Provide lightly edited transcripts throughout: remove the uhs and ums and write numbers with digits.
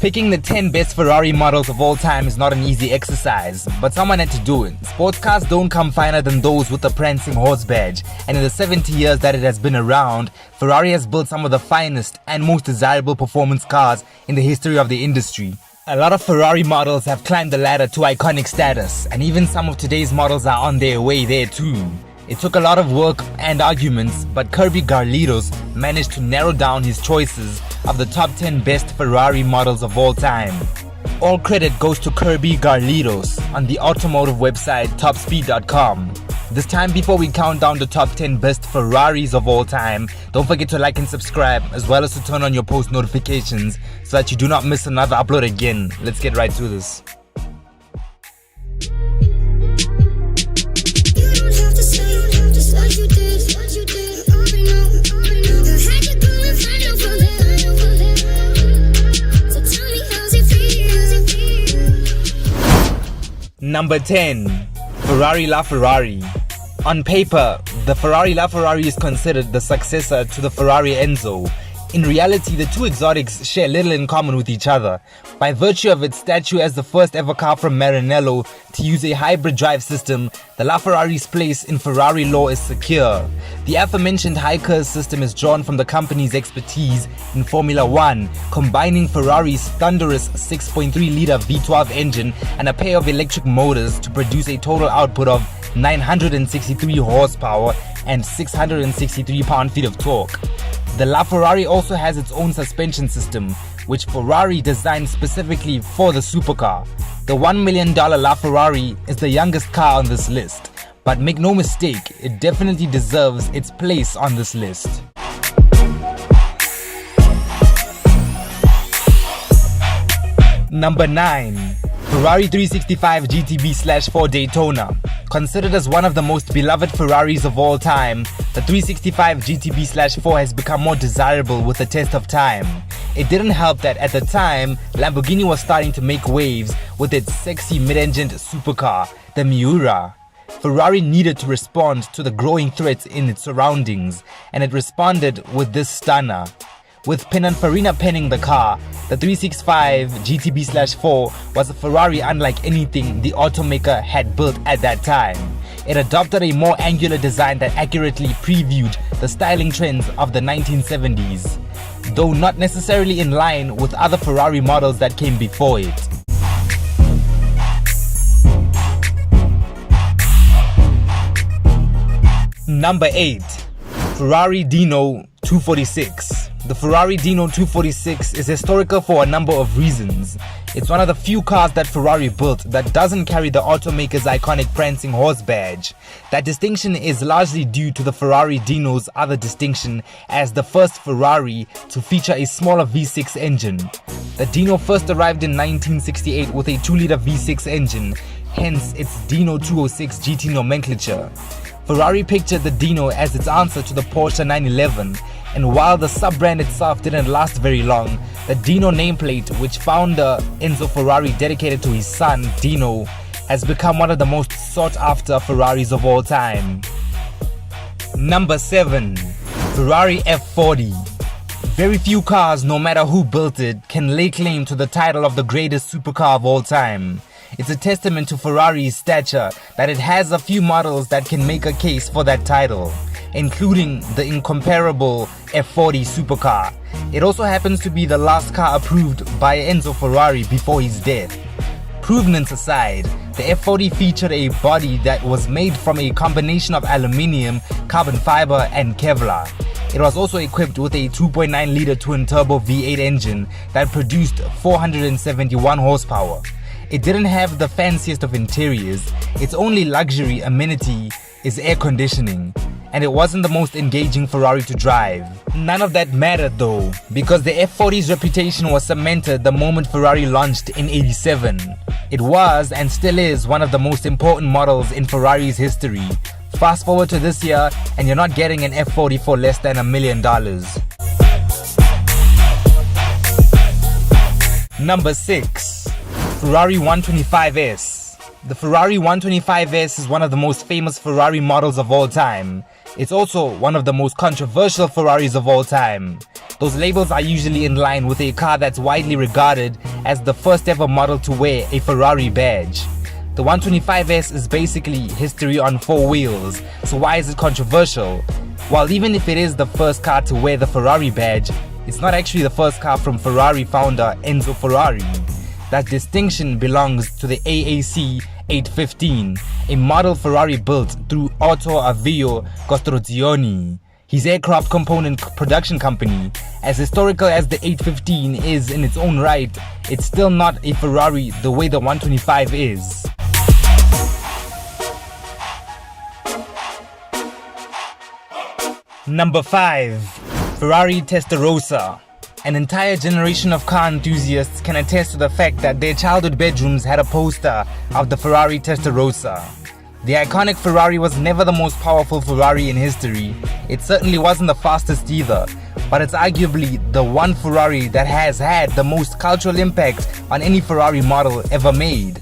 Picking the 10 best Ferrari models of all time is not an easy exercise, but someone had to do it. Sports cars don't come finer than those with the prancing horse badge, and in the 70 years that it has been around, Ferrari has built some of the finest and most desirable performance cars in the history of the industry. A lot of Ferrari models have climbed the ladder to iconic status, and even some of today's models are on their way there too. It took a lot of work and arguments, but Kirby Garlitos managed to narrow down his choices of the top 10 best Ferrari models of all time. All credit goes to Kirby Garlitos on the automotive website topspeed.com. This time, before we count down the top 10 best Ferraris of all time, don't forget to like and subscribe, as well as to turn on your post notifications so that you do not miss another upload again. Let's get right to this. Number 10. Ferrari LaFerrari. On paper, the Ferrari LaFerrari is considered the successor to the Ferrari Enzo. In reality, the two exotics share little in common with each other. By virtue of its stature as the first ever car from Maranello to use a hybrid drive system, the LaFerrari's place in Ferrari lore is secure. The aforementioned high-curve system is drawn from the company's expertise in Formula One, combining Ferrari's thunderous 6.3-liter V12 engine and a pair of electric motors to produce a total output of 963 horsepower and 663 pound-feet of torque. The LaFerrari also has its own suspension system, which Ferrari designed specifically for the supercar. The $1 million LaFerrari is the youngest car on this list, but make no mistake, it definitely deserves its place on this list. Number 9. Ferrari 365 GTB/4 Daytona. Considered as one of the most beloved Ferraris of all time, the 365 GTB/4 has become more desirable with the test of time. It didn't help that at the time, Lamborghini was starting to make waves with its sexy mid-engined supercar, the Miura. Ferrari needed to respond to the growing threats in its surroundings, and it responded with this stunner. With Pininfarina penning the car, the 365 GTB/4 was a Ferrari unlike anything the automaker had built at that time. It adopted a more angular design that accurately previewed the styling trends of the 1970s, though not necessarily in line with other Ferrari models that came before it. Number 8. Ferrari Dino 246. The Ferrari Dino 246 is historical for a number of reasons. It's one of the few cars that Ferrari built that doesn't carry the automaker's iconic prancing horse badge. That distinction is largely due to the Ferrari Dino's other distinction as the first Ferrari to feature a smaller V6 engine. The Dino first arrived in 1968 with a 2-liter V6 engine, hence its Dino 206 GT nomenclature. Ferrari pictured the Dino as its answer to the Porsche 911, and while the sub-brand itself didn't last very long, the Dino nameplate, which founder Enzo Ferrari dedicated to his son Dino, has become one of the most sought-after Ferraris of all time. Number 7. Ferrari F40. Very few cars, no matter who built it, can lay claim to the title of the greatest supercar of all time. It's a testament to Ferrari's stature that it has a few models that can make a case for that title, including the incomparable F40 supercar. It also happens to be the last car approved by Enzo Ferrari before his death. Provenance aside, the F40 featured a body that was made from a combination of aluminium, carbon fiber and Kevlar. It was also equipped with a 2.9-liter twin-turbo V8 engine that produced 471 horsepower. It didn't have the fanciest of interiors. Its only luxury amenity is air conditioning, and it wasn't the most engaging Ferrari to drive. None of that mattered though, because the F40's reputation was cemented the moment Ferrari launched in '87. It was and still is one of the most important models in Ferrari's history. Fast forward to this year and you're not getting an F40 for less than $1 million. Number 6. Ferrari 125S. The Ferrari 125S is one of the most famous Ferrari models of all time. It's also one of the most controversial Ferraris of all time. Those labels are usually in line with a car that's widely regarded as the first ever model to wear a Ferrari badge. The 125S is basically history on four wheels, so why is it controversial? Well, even if it is the first car to wear the Ferrari badge, it's not actually the first car from Ferrari founder Enzo Ferrari. That distinction belongs to the AAC 815, a model Ferrari built through Auto Avio Costruzioni, his aircraft component production company. As historical as the 815 is in its own right, it's still not a Ferrari the way the 125 is. Number 5. Ferrari Testarossa. An entire generation of car enthusiasts can attest to the fact that their childhood bedrooms had a poster of the Ferrari Testarossa. The iconic Ferrari was never the most powerful Ferrari in history. It certainly wasn't the fastest either, but it's arguably the one Ferrari that has had the most cultural impact on any Ferrari model ever made.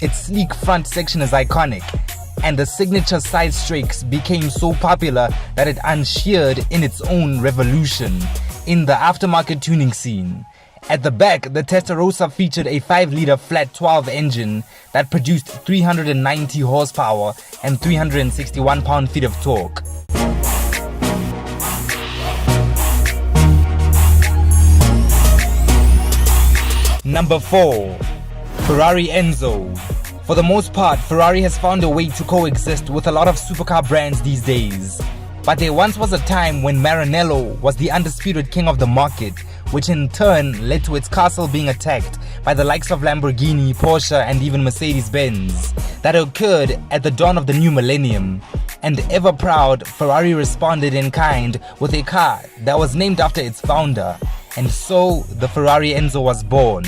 Its sleek front section is iconic, and the signature side strakes became so popular that it ushered in its own revolution in the aftermarket tuning scene. At the back, the Testarossa featured a 5-liter flat 12 engine that produced 390 horsepower and 361 pound-feet of torque. Number 4. Ferrari Enzo. For the most part, Ferrari has found a way to coexist with a lot of supercar brands these days. But there once was a time when Maranello was the undisputed king of the market, which in turn led to its castle being attacked by the likes of Lamborghini, Porsche and even Mercedes-Benz. That occurred at the dawn of the new millennium. And ever proud, Ferrari responded in kind with a car that was named after its founder. And so the Ferrari Enzo was born.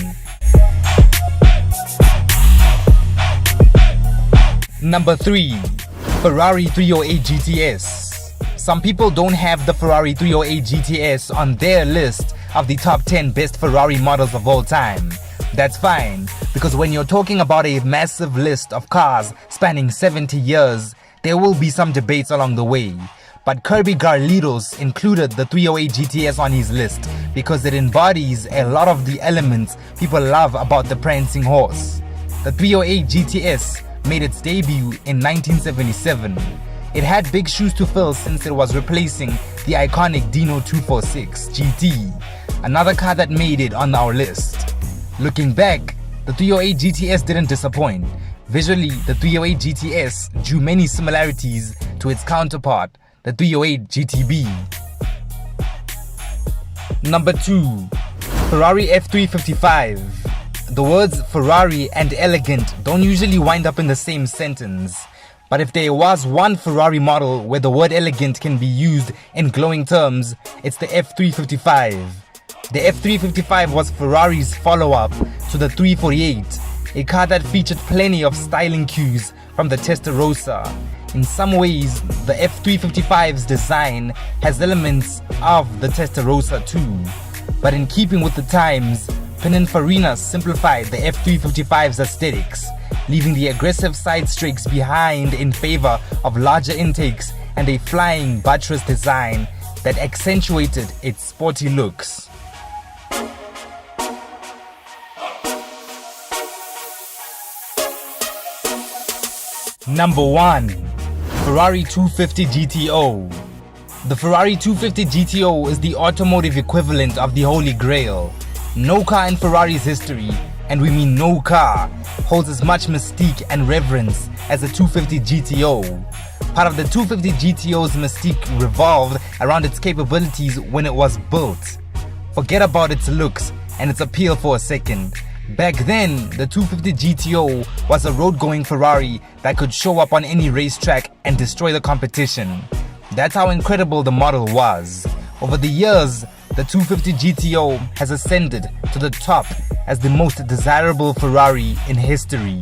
Number 3. Ferrari 308 GTS. Some people don't have the Ferrari 308 GTS on their list of the top 10 best Ferrari models of all time. That's fine, because when you're talking about a massive list of cars spanning 70 years, there will be some debates along the way. But Kirby Garlitos included the 308 GTS on his list because it embodies a lot of the elements people love about the prancing horse. The 308 GTS made its debut in 1977. It had big shoes to fill since it was replacing the iconic Dino 246 GT, another car that made it on our list. Looking back, the 308 GTS didn't disappoint. Visually, the 308 GTS drew many similarities to its counterpart, the 308 GTB. Number 2. Ferrari F355. The words Ferrari and elegant don't usually wind up in the same sentence. But if there was one Ferrari model where the word elegant can be used in glowing terms, it's the F355. The F355 was Ferrari's follow-up to the 348, a car that featured plenty of styling cues from the Testarossa. In some ways, the F355's design has elements of the Testarossa too. But in keeping with the times, Pininfarina simplified the F355's aesthetics, leaving the aggressive side strakes behind in favor of larger intakes and a flying buttress design that accentuated its sporty looks. Number 1. Ferrari 250 GTO. The Ferrari 250 GTO is the automotive equivalent of the Holy Grail. No car in Ferrari's history, and we mean no car, holds as much mystique and reverence as the 250 GTO. Part of the 250 GTO's mystique revolved around its capabilities when it was built. Forget about its looks and its appeal for a second. Back then, the 250 GTO was a road-going Ferrari that could show up on any racetrack and destroy the competition. That's how incredible the model was. Over the years, the 250 GTO has ascended to the top as the most desirable Ferrari in history.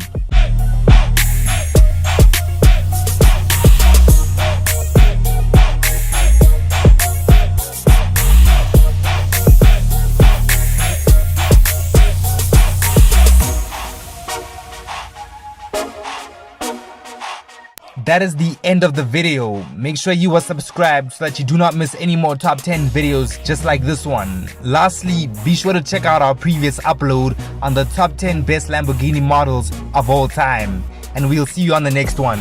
that is the end of the video. Make sure you are subscribed so that you do not miss any more top 10 videos just like this one. Lastly, be sure to check out our previous upload on the top 10 best Lamborghini models of all time. And we'll see you on the next one.